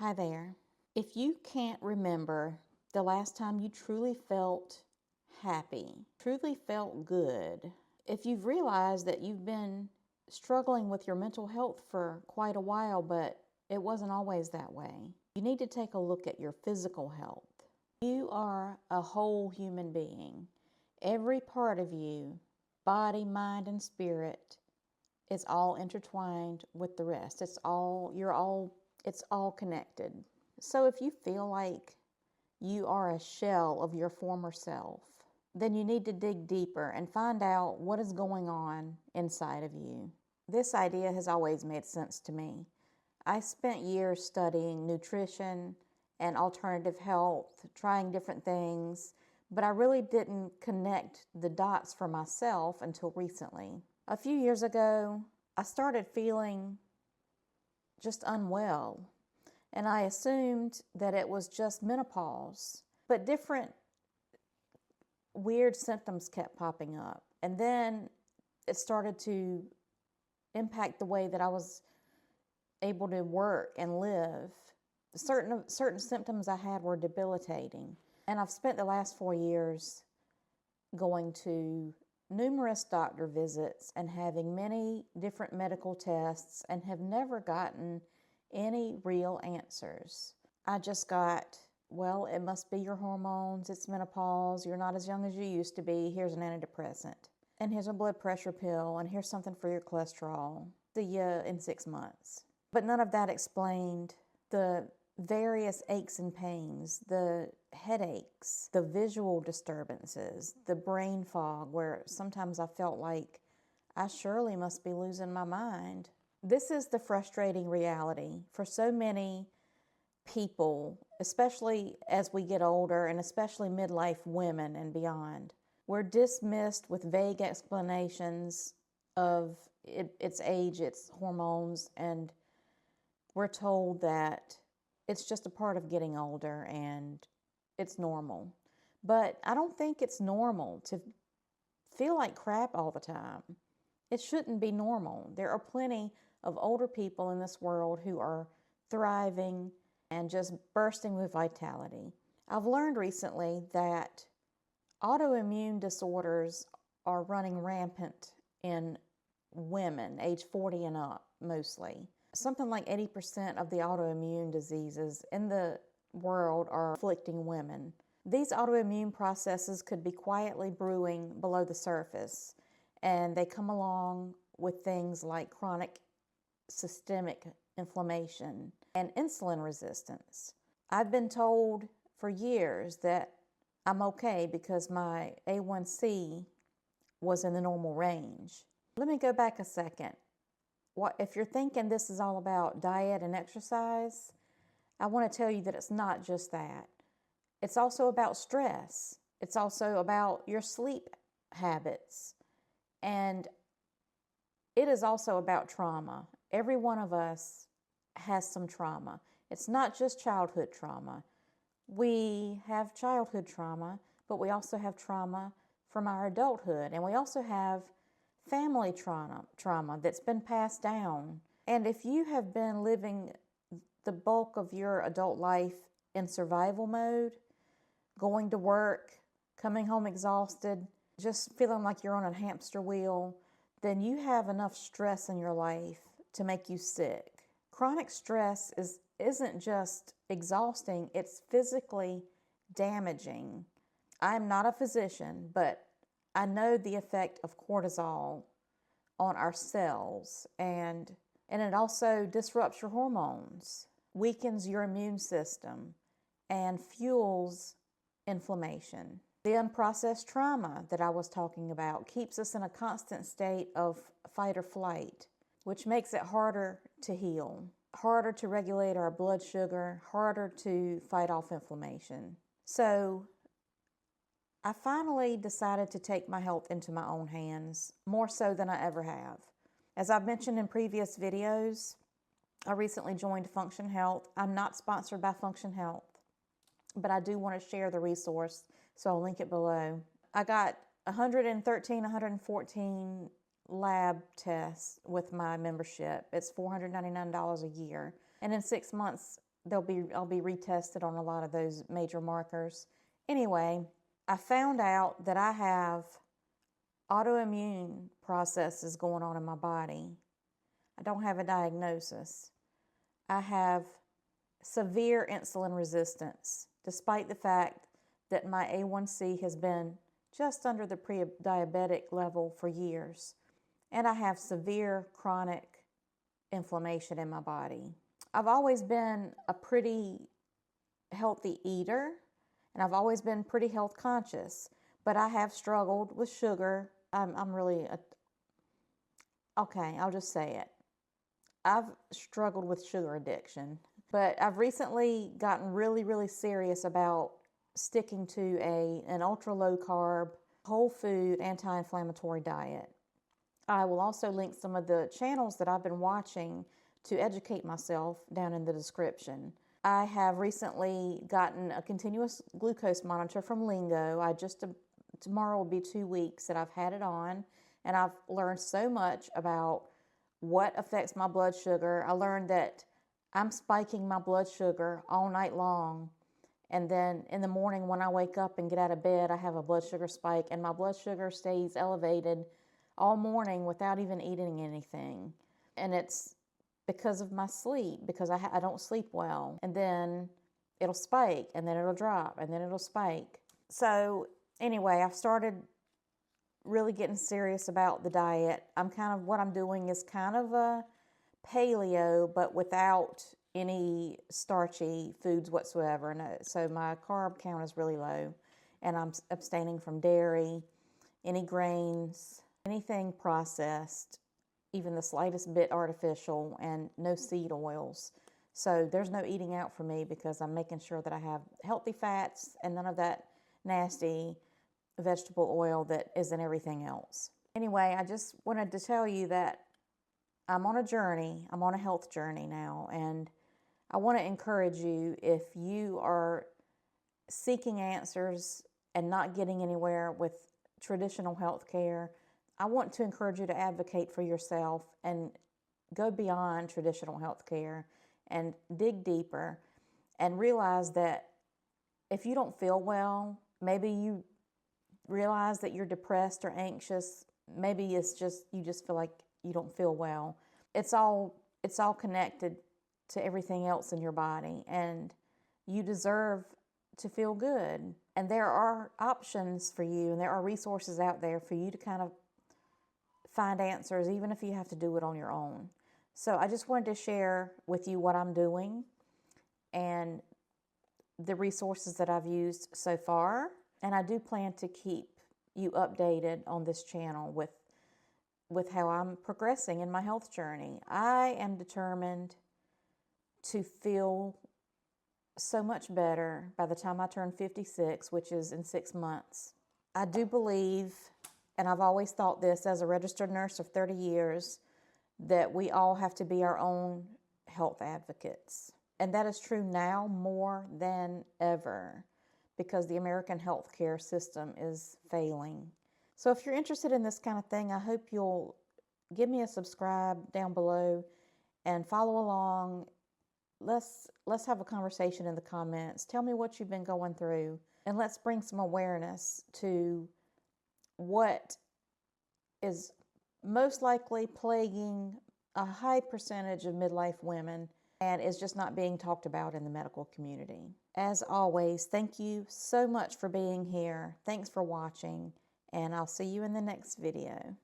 Hi there. If you can't remember the last time you truly felt happy, truly felt good, if you've realized that you've been struggling with your mental health for quite a while, but it wasn't always that way, you need to take a look at your physical health. You are a whole human being. Every part of you, body, mind, and spirit, is all intertwined with the rest. It's all connected. So if you feel like you are a shell of your former self, then you need to dig deeper and find out what is going on inside of you. This idea has always made sense to me. I spent years studying nutrition and alternative health, trying different things, but I really didn't connect the dots for myself until recently. A few years ago, I started feeling just unwell, and I assumed that it was just menopause, but different weird symptoms kept popping up, and then it started to impact the way that I was able to work and live. Certain symptoms I had were debilitating, and I've spent the last 4 years going to numerous doctor visits and having many different medical tests and have never gotten any real answers. I just got, well, it must be your hormones, it's menopause, you're not as young as you used to be, here's an antidepressant, and here's a blood pressure pill, and here's something for your cholesterol. See you in 6 months. But none of that explained the various aches and pains, the headaches, the visual disturbances, the brain fog, where sometimes I felt like I surely must be losing my mind. This is the frustrating reality for so many people, especially as we get older and especially midlife women and beyond. We're dismissed with vague explanations of its age, its hormones, and we're told that it's just a part of getting older and it's normal. But I don't think it's normal to feel like crap all the time. It shouldn't be normal. There are plenty of older people in this world who are thriving and just bursting with vitality. I've learned recently that autoimmune disorders are running rampant in women, age 40 and up mostly. Something like 80% of the autoimmune diseases in the world are afflicting women. These autoimmune processes could be quietly brewing below the surface, and they come along with things like chronic systemic inflammation and insulin resistance. I've been told for years that I'm okay because my A1C was in the normal range. Let me go back a second. If you're thinking this is all about diet and exercise, I want to tell you that it's not just that. It's also about stress. It's also about your sleep habits. And it is also about trauma. Every one of us has some trauma. It's not just childhood trauma. We have childhood trauma, but we also have trauma from our adulthood. And we also have family trauma that's been passed down. And if you have been living the bulk of your adult life in survival mode, going to work, coming home exhausted, just feeling like you're on a hamster wheel, then you have enough stress in your life to make you sick. Chronic stress isn't just exhausting, it's physically damaging. I'm not a physician, but I know the effect of cortisol on our cells, and it also disrupts your hormones, weakens your immune system, and fuels inflammation. The unprocessed trauma that I was talking about keeps us in a constant state of fight or flight, which makes it harder to heal, harder to regulate our blood sugar, harder to fight off inflammation. So I finally decided to take my health into my own hands, more so than I ever have. As I've mentioned in previous videos, I recently joined Function Health. I'm not sponsored by Function Health, but I do want to share the resource, so I'll link it below. I got 114 lab tests with my membership. It's $499 a year. And in 6 months, I'll be retested on a lot of those major markers. Anyway, I found out that I have autoimmune processes going on in my body. I don't have a diagnosis. I have severe insulin resistance, despite the fact that my A1C has been just under the pre-diabetic level for years. And I have severe chronic inflammation in my body. I've always been a pretty healthy eater, and I've always been pretty health conscious, but I have struggled with sugar. I'm really, okay, I'll just say it. I've struggled with sugar addiction, but I've recently gotten really, really serious about sticking to an ultra low carb, whole food, anti-inflammatory diet. I will also link some of the channels that I've been watching to educate myself down in the description. I have recently gotten a continuous glucose monitor from Lingo. Tomorrow will be 2 weeks that I've had it on, and I've learned so much about what affects my blood sugar. I learned that I'm spiking my blood sugar all night long, and then in the morning when I wake up and get out of bed, I have a blood sugar spike, and my blood sugar stays elevated all morning without even eating anything. And it's because of my sleep, because I don't sleep well. And then it'll spike, and then it'll drop, and then it'll spike. So anyway, I've started really getting serious about the diet. What I'm doing is kind of a paleo, but without any starchy foods whatsoever. So my carb count is really low, and I'm abstaining from dairy, any grains, anything processed, even the slightest bit artificial, and no seed oils. So there's no eating out for me because I'm making sure that I have healthy fats and none of that nasty vegetable oil that is in everything else. Anyway, I just wanted to tell you that I'm on a journey. I'm on a health journey now, and I want to encourage you, if you are seeking answers and not getting anywhere with traditional health care, I want to encourage you to advocate for yourself and go beyond traditional health care and dig deeper and realize that if you don't feel well, maybe you realize that you're depressed or anxious, maybe it's just you just feel like you don't feel well. It's all connected to everything else in your body, and you deserve to feel good. And there are options for you, and there are resources out there for you to kind of find answers, even if you have to do it on your own. So I just wanted to share with you what I'm doing and the resources that I've used so far. And I do plan to keep you updated on this channel with how I'm progressing in my health journey. I am determined to feel so much better by the time I turn 56, which is in 6 months. I do believe, and I've always thought this as a registered nurse of 30 years, that we all have to be our own health advocates. And that is true now more than ever because the American healthcare system is failing. So if you're interested in this kind of thing, I hope you'll give me a subscribe down below and follow along. Let's have a conversation in the comments. Tell me what you've been going through, and let's bring some awareness to what is most likely plaguing a high percentage of midlife women and is just not being talked about in the medical community. As always, thank you so much for being here. Thanks for watching, and I'll see you in the next video.